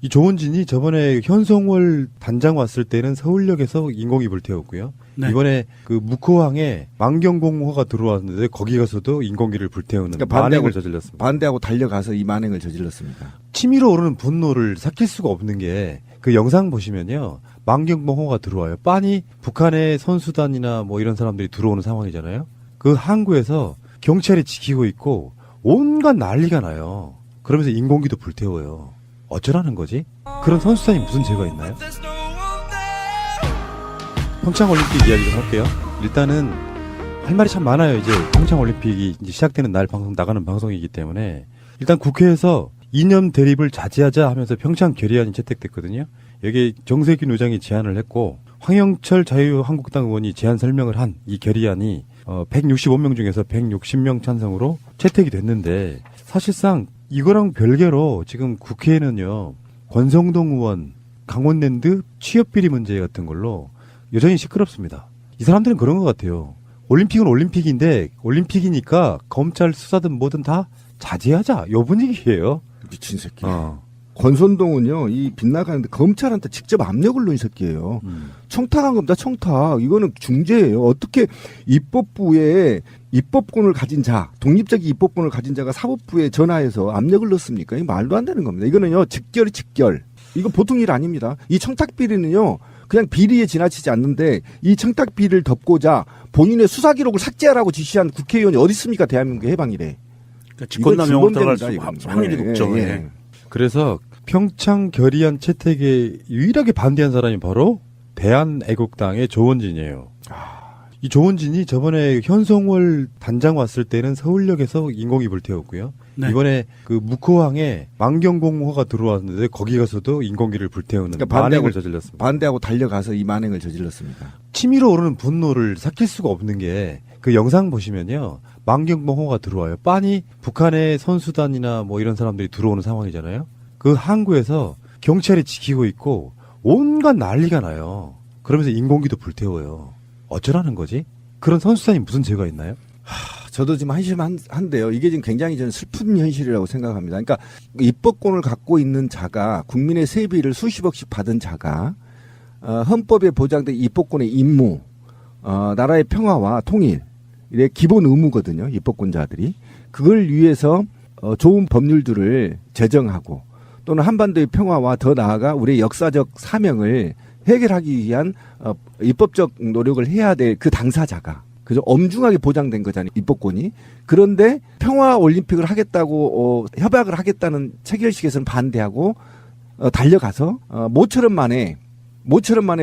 이 조원진이 저번에 현송월 단장 왔을 때는 서울역에서 인공이 불태웠고요. 네. 이번에 그 묵호항에 만경공호가 들어왔는데 거기 가서도 인공기를 불태우는 그러니까 만행을 저질렀습니다. 반대하고 달려가서 이 만행을 저질렀습니다. 치밀어 오르는 분노를 삭힐 수가 없는 게 그 영상 보시면요. 만경공호가 들어와요. 빤히 북한의 선수단이나 뭐 이런 사람들이 들어오는 상황이잖아요. 그 항구에서 경찰이 지키고 있고 온갖 난리가 나요. 그러면서 인공기도 불태워요. 어쩌라는 거지? 그런 선수단이 무슨 죄가 있나요? 평창올림픽 이야기 좀 할게요. 일단은 할 말이 참 많아요. 이제 평창올림픽이 이제 시작되는 날 방송 나가는 방송이기 때문에 일단 국회에서 이념 대립을 자제하자 하면서 평창 결의안이 채택됐거든요. 여기 정세균 의장이 제안을 했고 황영철 자유한국당 의원이 제안 설명을 한 이 결의안이 165명 중에서 160명 찬성으로 채택이 됐는데 사실상 이거랑 별개로 지금 국회에는요. 권성동 의원 강원랜드 취업비리 문제 같은 걸로 여전히 시끄럽습니다. 이 사람들은 그런 것 같아요. 올림픽은 올림픽인데 올림픽이니까 검찰 수사든 뭐든 다 자제하자. 요 분위기예요. 미친 새끼. 권선동은요, 이 빗나가는데 검찰한테 직접 압력을 넣은 새끼예요. 청탁한 겁니다, 청탁. 이거는 중재예요. 어떻게 입법부에 입법권을 가진 자, 독립적인 입법권을 가진 자가 사법부에 전화해서 압력을 넣습니까? 이거 말도 안 되는 겁니다. 이거는요, 직결이 직결. 이거 보통 일 아닙니다. 이 청탁 비리는요, 그냥 비리에 지나치지 않는데 이 청탁 비리를 덮고자 본인의 수사 기록을 삭제하라고 지시한 국회의원이 어디 있습니까? 대한민국 해방일에. 그러니까 직권남용으로 들어갈 수 진범죄입니다, 확률이 이건. 높죠. 예, 예. 예. 그래서 평창 결의안 채택에 유일하게 반대한 사람이 바로 대한애국당의 조원진이에요. 이 조원진이 저번에 현송월 단장 왔을 때는 서울역에서 인공이 불태웠고요. 네. 이번에 그 묵호항에 만경공호가 들어왔는데 거기 가서도 인공기를 불태우는 그러니까 만행을 저질렀습니다. 반대하고 달려가서 이 만행을 저질렀습니다. 치밀어 오르는 분노를 삭힐 수가 없는 게 그 영상 보시면요. 만경공호가 들어와요. 빤히 북한의 선수단이나 뭐 이런 사람들이 들어오는 상황이잖아요. 그 항구에서 경찰이 지키고 있고 온갖 난리가 나요. 그러면서 인공기도 불태워요. 어쩌라는 거지? 그런 선수단이 무슨 죄가 있나요? 저도 지금 한심한데요. 이게 지금 굉장히 저는 슬픈 현실이라고 생각합니다. 그러니까 입법권을 갖고 있는 자가 국민의 세비를 수십억씩 받은 자가 헌법에 보장된 입법권의 임무, 나라의 평화와 통일, 이게 기본 의무거든요. 입법권자들이. 그걸 위해서 좋은 법률들을 제정하고 또는 한반도의 평화와 더 나아가 우리의 역사적 사명을 해결하기 위한 입법적 노력을 해야 될 그 당사자가 그죠? 엄중하게 보장된 거잖아요. 입법권이. 그런데 평화 올림픽을 하겠다고 협약을 하겠다는 체결식에서는 반대하고 달려가서 모처럼 만에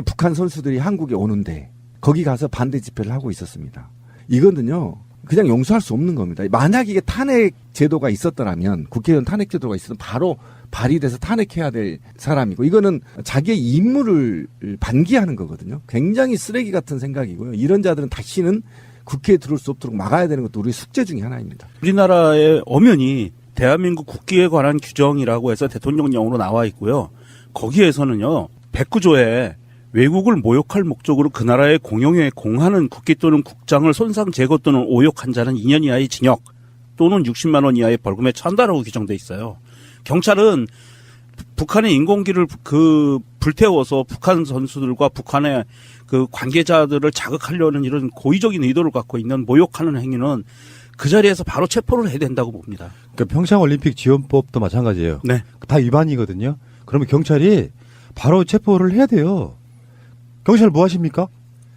북한 선수들이 한국에 오는데 거기 가서 반대 집회를 하고 있었습니다. 이거는요. 그냥 용서할 수 없는 겁니다. 만약 이게 탄핵 제도가 있었더라면 국회의원 탄핵 제도가 있으면 바로 발의돼서 탄핵해야 될 사람이고 이거는 자기의 임무를 반기하는 거거든요. 굉장히 쓰레기 같은 생각이고요. 이런 자들은 다시는 국회에 들어올 수 없도록 막아야 되는 것도 우리 숙제 중에 하나입니다. 우리나라의 엄연히 대한민국 국기에 관한 규정이라고 해서 대통령령으로 나와 있고요. 거기에서는요. 109조에 외국을 모욕할 목적으로 그 나라의 공용에 공하는 국기 또는 국장을 손상 제거 또는 오욕한 자는 2년 이하의 징역 또는 60만 원 이하의 벌금에 처한다라고 규정돼 있어요. 경찰은 북한의 인공기를 불태워서 북한 선수들과 북한의 그 관계자들을 자극하려는 이런 고의적인 의도를 갖고 있는 모욕하는 행위는 그 자리에서 바로 체포를 해야 된다고 봅니다. 그러니까 평창올림픽 지원법도 마찬가지예요. 네. 다 위반이거든요. 그러면 경찰이 바로 체포를 해야 돼요. 경찰 뭐 하십니까?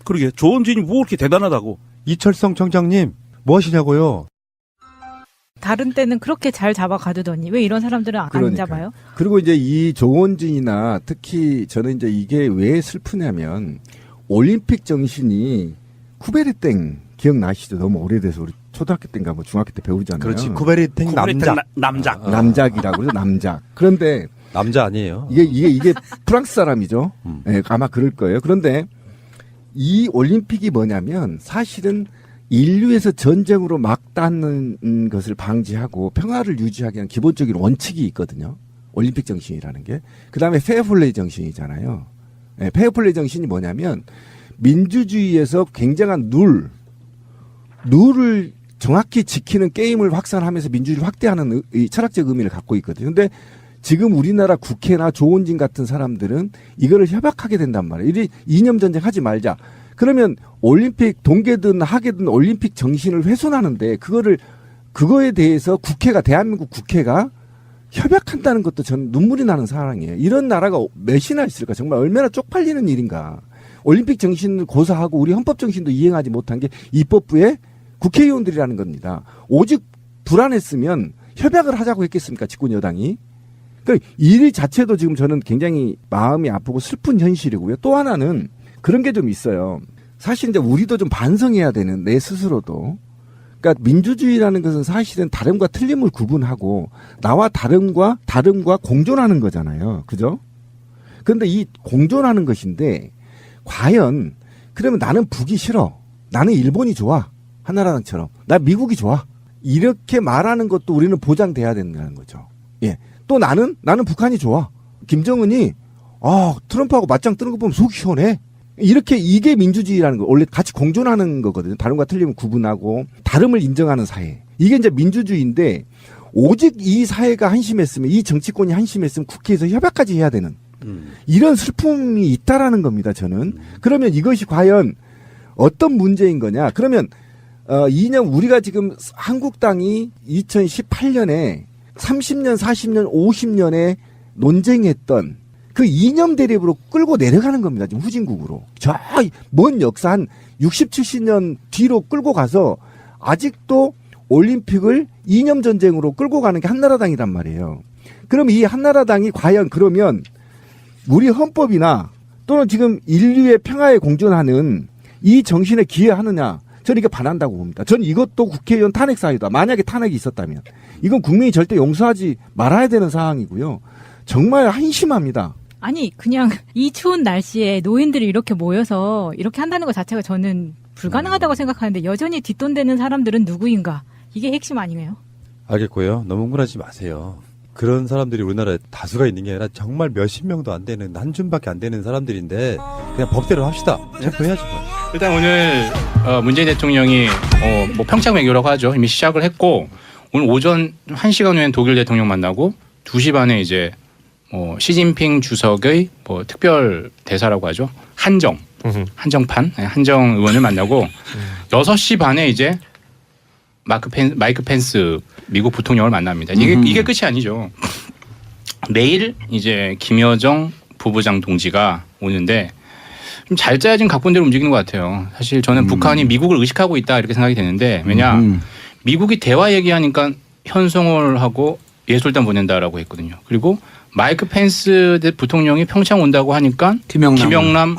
그러게 조원진이 뭐 그렇게 대단하다고. 이철성 청장님 뭐 하시냐고요? 다른 때는 그렇게 잘 잡아가두더니 왜 이런 사람들은 안 그러니까요. 잡아요? 그리고 이제 이 조원진이나 특히 저는 이제 이게 왜 슬프냐면 올림픽 정신이 쿠베르땡 기억나시죠? 너무 오래돼서 우리 초등학교 때인가 뭐 중학교 때 배우잖아요. 그렇지. 쿠베르탱 남자. 남작. 남작이라고 그러죠. 남작. 그런데 남자 아니에요. 이게 프랑스 사람이죠. 네, 아마 그럴 거예요. 그런데 이 올림픽이 뭐냐면 사실은 인류에서 전쟁으로 막닿는 것을 방지하고 평화를 유지하기 위한 기본적인 원칙이 있거든요. 올림픽 정신이라는 게. 그다음에 페어플레이 정신이잖아요. 네, 페어플레이 정신이 뭐냐면 민주주의에서 굉장한 룰을 정확히 지키는 게임을 확산하면서 민주주의를 확대하는 이 철학적 의미를 갖고 있거든요. 근데 지금 우리나라 국회나 조원진 같은 사람들은 이거를 협약하게 된단 말이에요. 이 이념 전쟁 하지 말자. 그러면 올림픽 동계든 하계든 올림픽 정신을 훼손하는데 그거에 대해서 대한민국 국회가 협약한다는 것도 저는 눈물이 나는 상황이에요. 이런 나라가 몇이나 있을까? 정말 얼마나 쪽팔리는 일인가. 올림픽 정신을 고사하고 우리 헌법 정신도 이행하지 못한 게 입법부의 국회의원들이라는 겁니다. 오직 불안했으면 협약을 하자고 했겠습니까? 집권 여당이. 그러니까 일 자체도 지금 저는 굉장히 마음이 아프고 슬픈 현실이고요. 또 하나는 그런 게 좀 있어요. 사실 이제 우리도 좀 반성해야 되는 내 스스로도. 그러니까 민주주의라는 것은 사실은 다름과 틀림을 구분하고 나와 다름과 공존하는 거잖아요. 그죠? 그런데 이 공존하는 것인데 과연 그러면 나는 북이 싫어. 나는 일본이 좋아. 한나라당처럼. 나 미국이 좋아. 이렇게 말하는 것도 우리는 보장돼야 된다는 거죠. 예. 또 나는 북한이 좋아. 김정은이 트럼프하고 맞짱 뜨는 거 보면 속이 시원해. 이게 민주주의라는 거. 원래 같이 공존하는 거거든요. 다름과 틀림을 구분하고 다름을 인정하는 사회. 이게 이제 민주주의인데 오직 이 사회가 한심했으면 이 정치권이 한심했으면 국회에서 협약까지 해야 되는 이런 슬픔이 있다라는 겁니다. 저는. 그러면 이것이 과연 어떤 문제인 거냐. 그러면 이념 우리가 지금 한국당이 2018년에 30년, 40년, 50년에 논쟁했던 그 이념 대립으로 끌고 내려가는 겁니다. 지금 후진국으로. 저 먼 역사 한 60, 70년 뒤로 끌고 가서 아직도 올림픽을 이념 전쟁으로 끌고 가는 게 한나라당이란 말이에요. 그럼 이 한나라당이 과연 그러면 우리 헌법이나 또는 지금 인류의 평화에 공존하는 이 정신에 기여하느냐. 저는 이게 반한다고 봅니다. 저는 이것도 국회의원 탄핵 사유다. 만약에 탄핵이 있었다면. 이건 국민이 절대 용서하지 말아야 되는 상황이고요. 정말 한심합니다. 아니 그냥 이 추운 날씨에 노인들이 이렇게 모여서 이렇게 한다는 것 자체가 저는 불가능하다고 생각하는데 여전히 뒷돈되는 사람들은 누구인가? 이게 핵심 아니에요? 알겠고요. 너무 흥분하지 마세요. 그런 사람들이 우리나라에 다수가 있는 게 아니라 정말 몇십 명도 안 되는 한 줌밖에 안 되는 사람들인데 그냥 법대로 합시다. 체포해야지 뭐. 일단 오늘 문재인 대통령이 뭐 평창 외교라고 하죠. 이미 시작을 했고 오늘 오전 1시간 후엔 독일 대통령 만나고 2시 반에 이제 시진핑 주석의 뭐 특별 대사라고 하죠. 한정판 한정 의원을 만나고 6시 반에 이제 마이크 펜스 미국 부통령을 만납니다. 이게 끝이 아니죠. 내일 이제 김여정 부부장 동지가 오는데 좀 잘 짜여진 각본대로 움직이는 것 같아요. 사실 저는 북한이 미국을 의식하고 있다 이렇게 생각이 되는데 왜냐 미국이 대화 얘기하니까 현송월하고 예술단 보낸다라고 했거든요. 그리고 마이크 펜스 부통령이 평창 온다고 하니까 김영남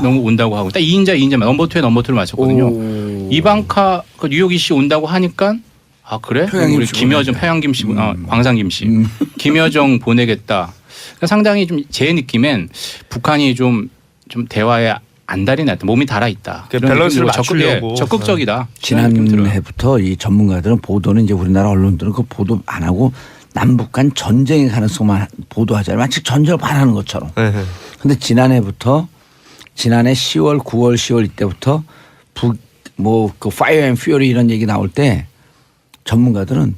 너무 온다고 하고 딱 2인자 넘버 2에 넘버 2를 맞췄거든요. 이방카 뉴욕 이씨 온다고 하니까 그래? 우리 김여정 평양김씨 광산김씨 김여정 보내겠다. 그러니까 상당히 좀 제 느낌엔 북한이 좀 대화에 안달이 났다. 몸이 달아있다. 밸런스를 맞추려고. 적극적이다. 지난해부터 이 전문가들은 보도는 이제 우리나라 언론들은 그 보도 안 하고 남북 간 전쟁의 가능성만 보도하잖아요. 마치 전쟁을 반하는 것처럼. 그런데 지난해 10월, 9월, 10월 이때부터 그 파이어 앤 퓨리 이런 얘기 나올 때 전문가들은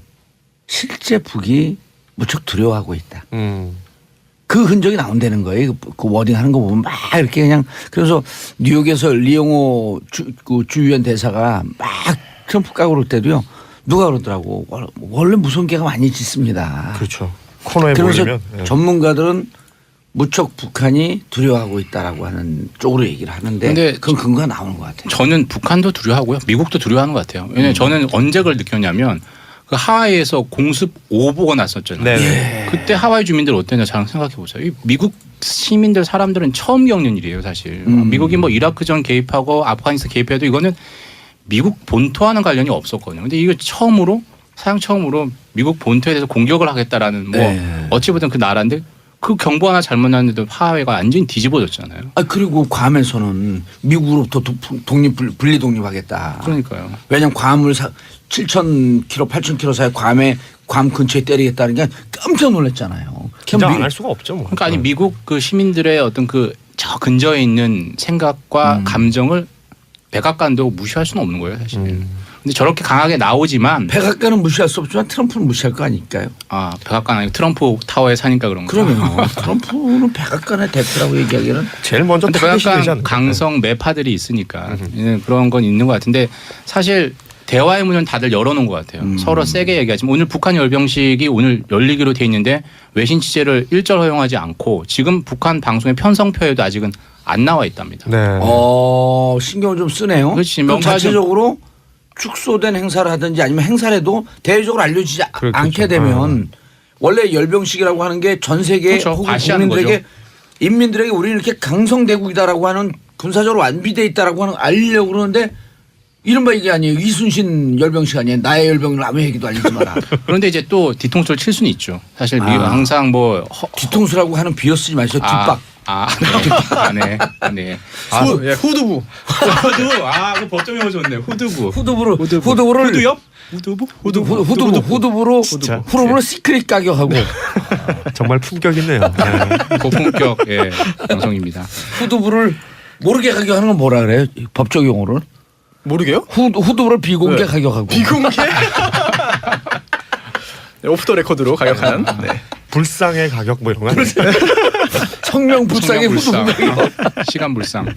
실제 북이 무척 두려워하고 있다. 그 흔적이 나온다는 거예요. 그 워딩 하는 거 보면 막 이렇게 그냥 그래서 뉴욕에서 리용호 주유엔 대사가 막 트럼프 까고 그럴 때도요. 누가 그러더라고. 원래 무서운 개가 많이 짖습니다. 그렇죠. 코너에 그래서 몰리면. 전문가들은 무척 북한이 두려워하고 있다라고 하는 쪽으로 얘기를 하는데 근데 그건 근거가 나오는 것 같아요. 저는 북한도 두려워하고요. 미국도 두려워하는 것 같아요. 왜냐하면 저는 언제 그걸 느꼈냐면 그 하와이에서 공습 오보가 났었잖아요. 네네. 그때 하와이 주민들 어땠냐 잘 생각해 보세요. 미국 시민들 사람들은 처음 겪는 일이에요 사실. 미국이 뭐 이라크전 개입하고 아프가니스탄 개입해도 이거는 미국 본토와는 관련이 없었거든요. 근데 이거 처음으로 미국 본토에 대해서 공격을 하겠다라는 어찌 보든 그 나라인데 그 경보 하나 잘못 났는데도 하와이가 완전히 뒤집어졌잖아요. 그리고 괌에서는 미국으로부터 분리 독립하겠다. 그러니까요. 왜냐하면 괌을 7,000km, 8,000km 사이 괌 근처에 때리겠다는 게 깜짝 놀랐잖아요. 긴장 안 할 수가 없죠. 뭐. 그러니까 아니 미국 그 시민들의 어떤 저 근처에 있는 생각과 감정을 백악관도 무시할 수는 없는 거예요 사실. 근데 저렇게 강하게 나오지만 백악관은 무시할 수 없지만 트럼프는 무시할 거 아닐까요? 백악관 아니고 트럼프 타워에 사니까 그런 거죠. 그러면 트럼프는 백악관의 대표라고 얘기하기는 제일 먼저 근데 타겟이 되지 백악관 않을까? 강성 매파들이 있으니까 그런 건 있는 것 같은데 사실 대화의 문은 다들 열어놓은 것 같아요. 서로 세게 얘기하지만 오늘 북한 열병식이 오늘 열리기로 돼 있는데 외신 취재를 일절 허용하지 않고 지금 북한 방송의 편성표에도 아직은 안 나와 있답니다. 네. 신경을 좀 쓰네요. 그렇지, 그럼 뭔가 좀- 자체적으로 축소된 행사를 하든지 아니면 행사를 해도 대외적으로 알려지지 그렇겠죠. 않게 되면 원래 열병식이라고 하는 게 전 세계 그렇죠. 혹은 과시하는 국민들에게 인민들에게 우리는 이렇게 강성대국이다라고 하는 군사적으로 완비돼 있다라고 하는 알리려고 그러는데 이른바 이게 아니에요. 이순신 열병식 아니에요. 나의 열병을 아무 얘기도 알리지 마라. 그런데 이제 또 뒤통수를 칠 수는 있죠. 사실 항상 뭐 뒤통수라고 하는 비어 쓰지 마시죠. 뒷박. 네. 후두부. 그 법정 용어 좋네. 후두부. 후두부를 후두엽? 후두부로 진짜. 후두부로 시크릿 가격하고 정말 품격 있네요. 네. 고품격 방송입니다. 후두부를 모르게 가격하는 건 뭐라 그래요? 법적 용어를 모르게요? 후두부를 비공개 네. 가격하고 비공개? 네, 오프 더 레코드로 가격하는. 네. 불상의 가격 뭐 이런 거 아니에요? 성명불상의 성명불상. 후두부 가격. 시간불상.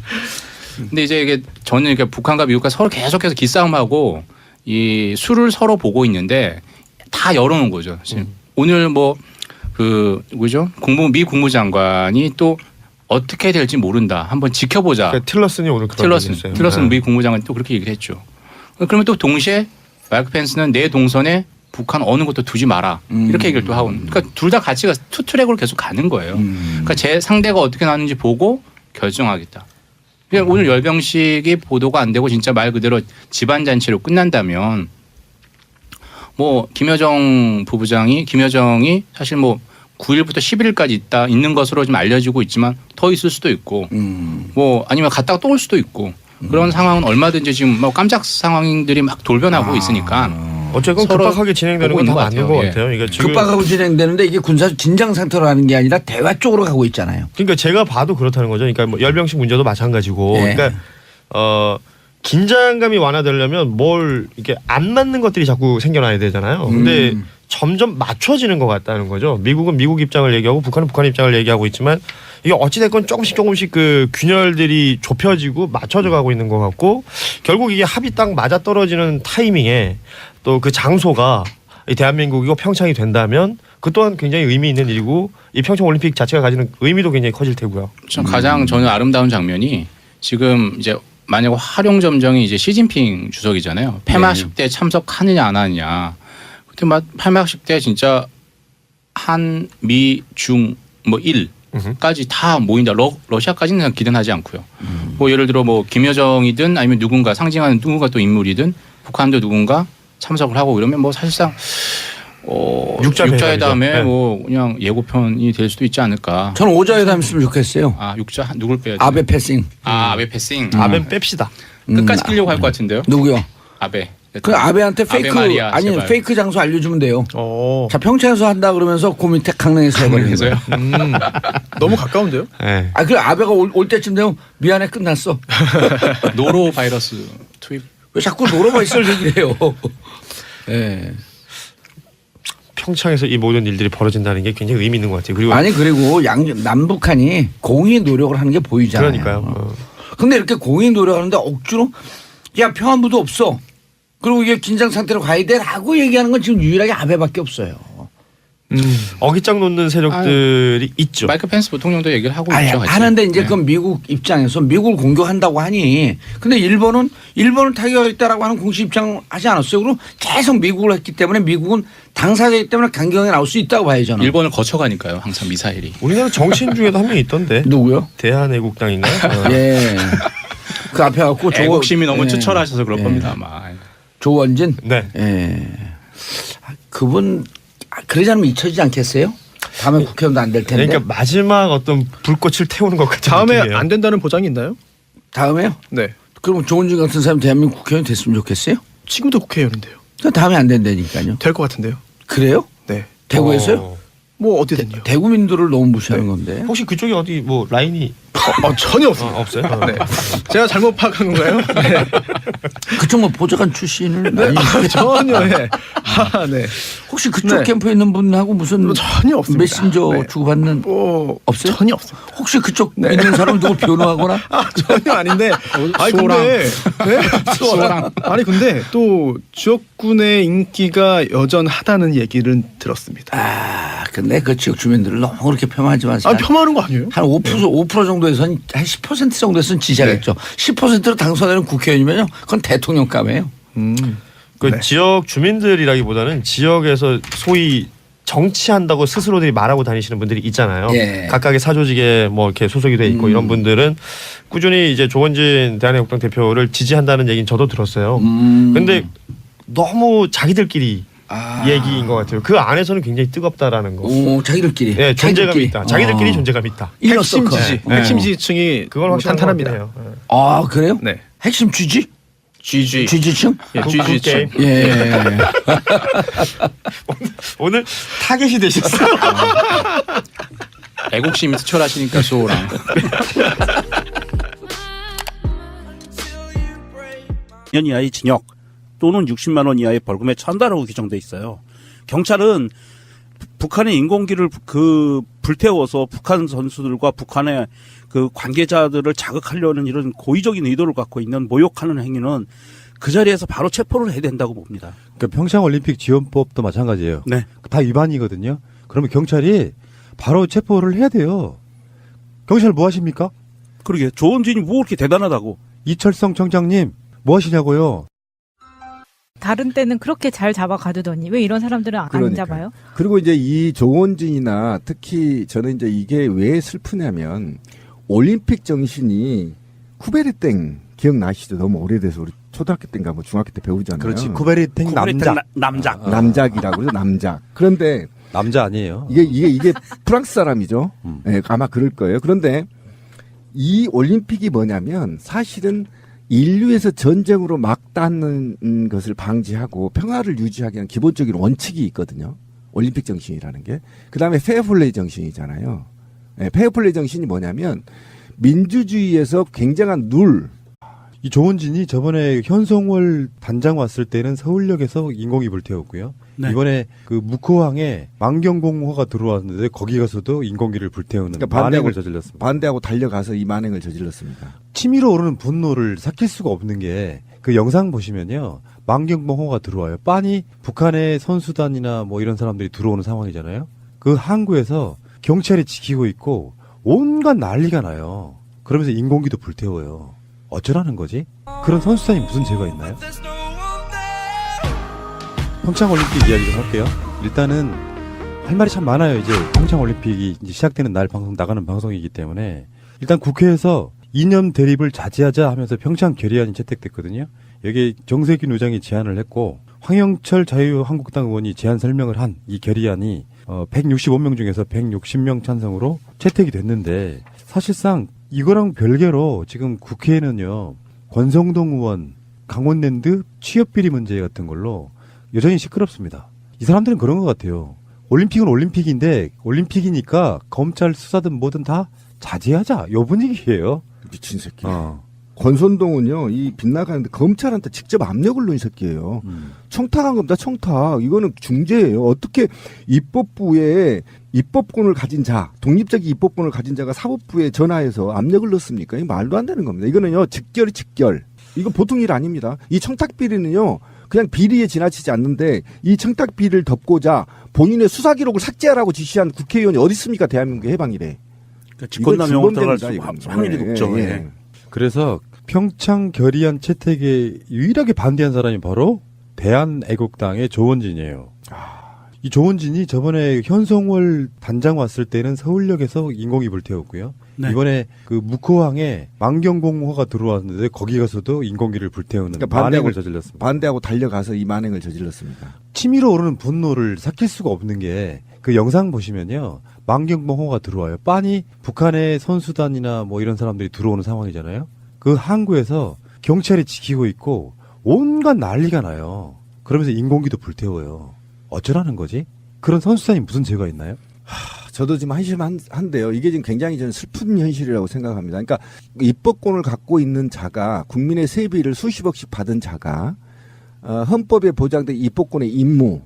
근데 이제 이게 저는 이렇게 북한과 미국과 서로 계속해서 기싸움하고 이 수를 서로 보고 있는데 다 열어놓은 거죠. 지금 오늘 누구죠? 미 국무장관이 또 어떻게 될지 모른다. 한번 지켜보자. 그러니까 틸러슨이 오늘 그런 얘기 했어요. 틸러슨 네. 미 국무장관이 또 그렇게 얘기를 했죠. 그러면 또 동시에 마이크 펜스는 내 동선에 북한 어느 것도 두지 마라. 이렇게 얘기를 또 하고. 그러니까 둘 다 같이 투 트랙으로 계속 가는 거예요. 그러니까 제 상대가 어떻게 나왔는지 보고 결정하겠다. 그냥 오늘 열병식이 보도가 안 되고 진짜 말 그대로 집안 잔치로 끝난다면 김여정이 사실 9일부터 11일까지 있는 것으로 좀 알려지고 있지만 더 있을 수도 있고 아니면 갔다가 또 올 수도 있고 그런 상황은 얼마든지 지금 깜짝 상황들이 막 돌변하고 있으니까 어쨌건 서로 급박하게 진행되는 보고 건 다 있는 것 맞는 같아요. 것 예. 같아요. 그러니까 지금 급박하고 진행되는데 이게 군사 긴장 상태로 하는 게 아니라 대화 쪽으로 가고 있잖아요. 그러니까 제가 봐도 그렇다는 거죠. 그러니까 열병식 문제도 마찬가지고. 예. 그러니까 긴장감이 완화되려면 뭘 이렇게 안 맞는 것들이 자꾸 생겨나야 되잖아요. 근데 점점 맞춰지는 것 같다는 거죠. 미국은 미국 입장을 얘기하고 북한은 북한 입장을 얘기하고 있지만 이게 어찌됐건 조금씩 그 균열들이 좁혀지고 맞춰져 가고 있는 것 같고 결국 이게 합이 딱 맞아 떨어지는 타이밍에 또 그 장소가 이 대한민국이고 평창이 된다면 그 또한 굉장히 의미 있는 일이고 이 평창 올림픽 자체가 가지는 의미도 굉장히 커질 테고요. 가장 저는 아름다운 장면이 지금 이제 만약 활용점정이 이제 시진핑 주석이잖아요. 폐막식 때 참석하느냐 안 하느냐. 그때 폐막식 때 진짜 한, 미, 중, 일까지 다 모인다. 러시아까지는 그냥 기대하지 않고요. 예를 들어 김여정이든 아니면 누군가 상징하는 누군가 또 인물이든 북한도 누군가 참석을 하고 이러면 사실상 육자회담에 네. 그냥 예고편이 될 수도 있지 않을까. 저는 오자회담 했으면 좋겠어요. 육자 누굴 빼야 돼? 아베 패싱. 아베 패싱. 아벤 뺍시다. 끝까지 끼려고 할 것 같은데요. 누구요? 아베. 그 아베한테 페이크 마리아, 아니 제발. 페이크 장소 알려주면 돼요. 어. 자 평창에서 한다 그러면서 그 밑에 강릉에서 해버리는 거예요. 그래서요. 너무 가까운데요? 네. 그 아베가 올 때쯤 되면 미안해 끝났어. 노로 바이러스 투입. 왜 자꾸 노로가 있을 얘기를 해요. 예. 평창에서 이 모든 일들이 벌어진다는 게 굉장히 의미 있는 것 같아요. 그리고 그리고 남북한이 공익 노력을 하는 게 보이잖아요. 그러니까요. 근데 이렇게 공익 노력하는데 억지로 야 평안부도 없어. 그리고 이게 긴장 상태로 가야 돼라고 얘기하는 건 지금 유일하게 아베밖에 없어요. 어깃장 놓는 세력들이 있죠. 마이크 펜스 부통령도 얘기를 하고 있죠. 같이. 하는데 이제 네. 그 미국 입장에서 미국을 공격한다고 하니 근데 일본은 타격하겠다라고 하는 공식 입장 하지 않았어요. 그리고 계속 미국을 했기 때문에 미국은 당사자이기 때문에 강경하게 나올 수 있다고 봐요 저는. 일본을 거쳐가니까요. 항상 미사일이. 우리나라 정치인 중에도 한 명 있던데. 누구요? 대한애국당인가요? 예. 그 앞에 갖고 애국심이 너무 예. 추철하셔서 그럴 예. 겁니다. 아마. 조원진. 네. 예. 그분 그러지 않으면 잊혀지지 않겠어요? 다음에 국회의원도 안 될 텐데. 그러니까 마지막 어떤 불꽃을 태우는 것 같은 다음에 느낌이에요. 안 된다는 보장이 있나요? 다음에요? 네. 그럼 조원진 같은 사람 대한민국 국회의원 됐으면 좋겠어요? 지금도 국회의원인데요. 다음에 안 된다니까요. 될 것 같은데요. 그래요? 네. 대구에서요? 뭐 어디든요. 대구민들을 너무 무시하는 건데. 혹시 그쪽에 어디 뭐 라인이 전혀 없습니다. 없어요? 네. 제가 잘못 파악한 건가요? 네. 그쪽 뭐 보좌관 출신을 많이 전혀. 네. 네. 혹시 그쪽 네. 캠프에 있는 분하고 무슨 전혀 없습니다. 메신저 네. 주고받는 없어요? 전혀 없어요. 혹시 그쪽 있는 사람 누구 변호하거나? 전혀 아닌데. 아니 근데 수호랑. 아니 근데 또 지역군의 인기가 여전하다는 얘기를 들었습니다. 아, 근데 그 지역 주민들을 너무 그렇게 폄하하지 마세요. 폄하하는 거 아니에요? 한 5% 정도에서는 한 10% 정도에서는 지지하겠죠. 10%로 당선되는 국회의원이면요, 그건 대통령감이에요. 그 네. 지역 주민들이라기보다는 지역에서 소위 정치한다고 스스로들이 말하고 다니시는 분들이 있잖아요. 예. 각각의 사조직에 뭐 이렇게 소속이 돼 있고 이런 분들은 꾸준히 이제 조원진 대한애국당 대표를 지지한다는 얘기는 저도 들었어요. 근데 너무 자기들끼리 얘기인 것 같아요. 그 안에서는 굉장히 뜨겁다라는 거. 오, 자기들끼리. 네, 존재감이 있다. 자기들끼리 어. 존재감이 있다. 핵심 이너서클. 지지. 네. 핵심 지지층이 그건 확실한 탄탄합니다. 것 같아요. 네. 아, 그래요? 네. 핵심 GG? GG. GG층? 예, GG층. 예. 오늘 타겟이 되셨어요. 애국심이 투철하시니까 수호랑. 2년 이하의 징역 또는 60만 원 이하의 벌금에 처한다라고 규정돼 있어요. 경찰은 북한의 인공기를 불태워서 북한 선수들과 북한의 그 관계자들을 자극하려는 이런 고의적인 의도를 갖고 있는 모욕하는 행위는 그 자리에서 바로 체포를 해야 된다고 봅니다. 그러니까 평창올림픽 지원법도 마찬가지예요. 네. 다 위반이거든요. 그러면 경찰이 바로 체포를 해야 돼요. 경찰 뭐 하십니까? 그러게 조원진이 뭐 그렇게 대단하다고. 이철성 청장님 뭐 하시냐고요. 다른 때는 그렇게 잘 잡아가두더니 왜 이런 사람들은 안 그러니까요. 잡아요? 그리고 이제 이 조원진이나 특히 저는 이제 이게 왜 슬프냐면 올림픽 정신이 쿠베르땡 기억나시죠? 너무 오래돼서 우리 초등학교 때인가 뭐 중학교 때 배우잖아요. 그렇지. 쿠베르탱 남자. 남작. 남작이라고 그러죠. 남작. 그런데 남자 아니에요. 이게 프랑스 사람이죠. 네, 아마 그럴 거예요. 그런데 이 올림픽이 뭐냐면 사실은 인류에서 전쟁으로 막닿는 것을 방지하고 평화를 유지하기 위한 기본적인 원칙이 있거든요. 올림픽 정신이라는 게. 그다음에 페어플레이 정신이잖아요. 네, 페어플레이 정신이 뭐냐면 민주주의에서 굉장한 룰. 이 조원진이 저번에 현송월 단장 왔을 때는 서울역에서 인공이 불태웠고요. 네. 이번에 그 묵호항에 만경공화가 들어왔는데 거기 가서도 인공기를 불태우는 그러니까 만행을 저질렀습니다. 반대하고 달려가서 이 만행을 저질렀습니다. 치밀어 오르는 분노를 삭힐 수가 없는 게 그 영상 보시면요. 만경공화가 들어와요. 빤히 북한의 선수단이나 뭐 이런 사람들이 들어오는 상황이잖아요. 그 항구에서 경찰이 지키고 있고 온갖 난리가 나요. 그러면서 인공기도 불태워요. 어쩌라는 거지? 그런 선수단이 무슨 죄가 있나요? 평창올림픽 이야기 좀 할게요. 일단은 할 말이 참 많아요. 이제 평창올림픽이 이제 시작되는 날 방송 나가는 방송이기 때문에 일단 국회에서 이념 대립을 자제하자 하면서 평창 결의안이 채택됐거든요. 여기에 정세균 의장이 제안을 했고 황영철 자유한국당 의원이 제안 설명을 한 이 결의안이 165명 중에서 160명 찬성으로 채택이 됐는데 사실상 이거랑 별개로 지금 국회에는요. 권성동 의원 강원랜드 취업비리 문제 같은 걸로 여전히 시끄럽습니다. 이 사람들은 그런 것 같아요. 올림픽은 올림픽인데 올림픽이니까 검찰 수사든 뭐든 다 자제하자. 요 분위기예요. 미친 새끼. 권선동은요, 이 빗나가는데 검찰한테 직접 압력을 넣은 새끼예요. 청탁한 겁니다, 청탁. 이거는 중재예요. 어떻게 입법부에 입법권을 가진 자, 독립적인 입법권을 가진 자가 사법부에 전화해서 압력을 넣습니까? 이거 말도 안 되는 겁니다. 이거는요, 직결이 직결. 이거 보통 일 아닙니다. 이 청탁 비리는요, 그냥 비리에 지나치지 않는데 이 청탁 비리를 덮고자 본인의 수사 기록을 삭제하라고 지시한 국회의원이 어디 있습니까? 대한민국의 해방일에. 그러니까 직권남용으로 들어갈 수 이겁니다, 확률이 이거는. 높죠. 예, 예. 예. 그래서 평창 결의안 채택에 유일하게 반대한 사람이 바로 대한애국당의 조원진이에요. 이 조원진이 저번에 현송월 단장 왔을 때는 서울역에서 인공이 불태웠고요. 네. 이번에 그 묵호항에 만경공화가 들어왔는데 거기 가서도 인공기를 불태우는 그러니까 만행을 저질렀습니다. 반대하고 달려가서 이 만행을 저질렀습니다. 치밀어 오르는 분노를 삭힐 수가 없는 게 그 영상 보시면요. 만경공화가 들어와요. 빤히 북한의 선수단이나 뭐 이런 사람들이 들어오는 상황이잖아요. 그 항구에서 경찰이 지키고 있고 온갖 난리가 나요. 그러면서 인공기도 불태워요. 어쩌라는 거지? 그런 선수단이 무슨 죄가 있나요? 저도 지금 한심한데요. 이게 지금 굉장히 저는 슬픈 현실이라고 생각합니다. 그러니까 입법권을 갖고 있는 자가 국민의 세비를 수십억씩 받은 자가 헌법에 보장된 입법권의 임무,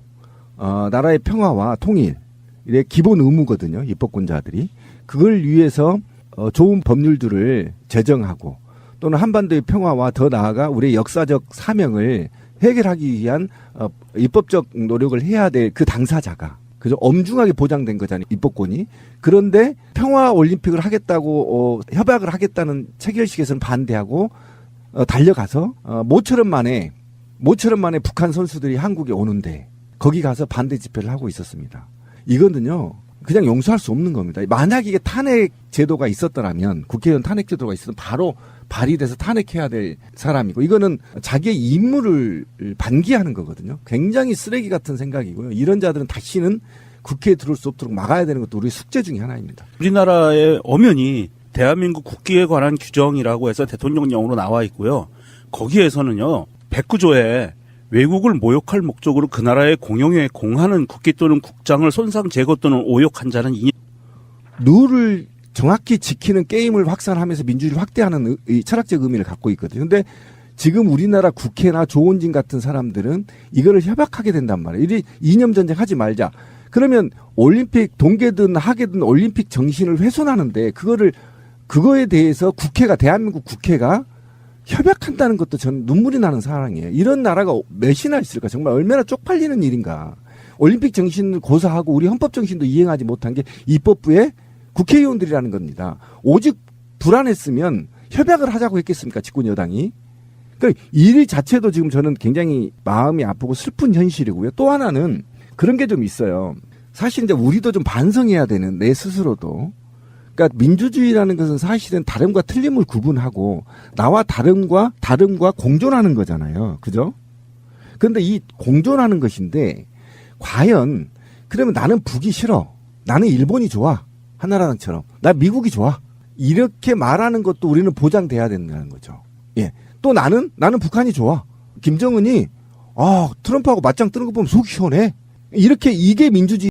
나라의 평화와 통일, 이게 기본 의무거든요. 입법권자들이. 그걸 위해서 좋은 법률들을 제정하고 또는 한반도의 평화와 더 나아가 우리의 역사적 사명을 해결하기 위한 입법적 노력을 해야 될 그 당사자가 그죠? 엄중하게 보장된 거잖아요. 입법권이. 그런데 평화 올림픽을 하겠다고 협약을 하겠다는 체결식에서는 반대하고 달려가서 모처럼 만에 북한 선수들이 한국에 오는데 거기 가서 반대 집회를 하고 있었습니다. 이거는요. 그냥 용서할 수 없는 겁니다. 만약 이게 탄핵 제도가 있었더라면 국회의원 탄핵 제도가 있었으면 바로 발의돼서 탄핵해야 될 사람이고 이거는 자기의 임무를 반기하는 거거든요. 굉장히 쓰레기 같은 생각이고요. 이런 자들은 다시는 국회에 들어올 수 없도록 막아야 되는 것도 우리 숙제 중에 하나입니다. 우리나라의 엄연히 대한민국 국기에 관한 규정이라고 해서 대통령령으로 나와 있고요. 거기에서는요. 109조에 외국을 모욕할 목적으로 그 나라의 공영에 공하는 국기 또는 국장을 손상 제거 또는 오욕한 자는 룰을 정확히 지키는 게임을 확산하면서 민주주의를 확대하는 이 철학적 의미를 갖고 있거든요. 근데 지금 우리나라 국회나 조원진 같은 사람들은 이거를 협약하게 된단 말이에요. 이리 이념 전쟁 하지 말자. 그러면 올림픽 동계든 하계든 올림픽 정신을 훼손하는데 그거에 대해서 대한민국 국회가 협약한다는 것도 저는 눈물이 나는 상황이에요. 이런 나라가 몇이나 있을까? 정말 얼마나 쪽팔리는 일인가. 올림픽 정신을 고사하고 우리 헌법 정신도 이행하지 못한 게 입법부의 국회의원들이라는 겁니다. 오직 불안했으면 협약을 하자고 했겠습니까? 집권 여당이. 그러니까 일 자체도 지금 저는 굉장히 마음이 아프고 슬픈 현실이고요. 또 하나는 그런 게 좀 있어요. 사실 이제 우리도 좀 반성해야 되는 내 스스로도. 그러니까 민주주의라는 것은 사실은 다름과 틀림을 구분하고 나와 다름과 공존하는 거잖아요. 그죠? 그런데 이 공존하는 것인데 과연 그러면 나는 북이 싫어. 나는 일본이 좋아. 한나라당처럼. 나 미국이 좋아. 이렇게 말하는 것도 우리는 보장돼야 된다는 거죠. 예. 또 나는 북한이 좋아. 김정은이 트럼프하고 맞짱 뜨는 거 보면 속이 시원해. 이게 민주주의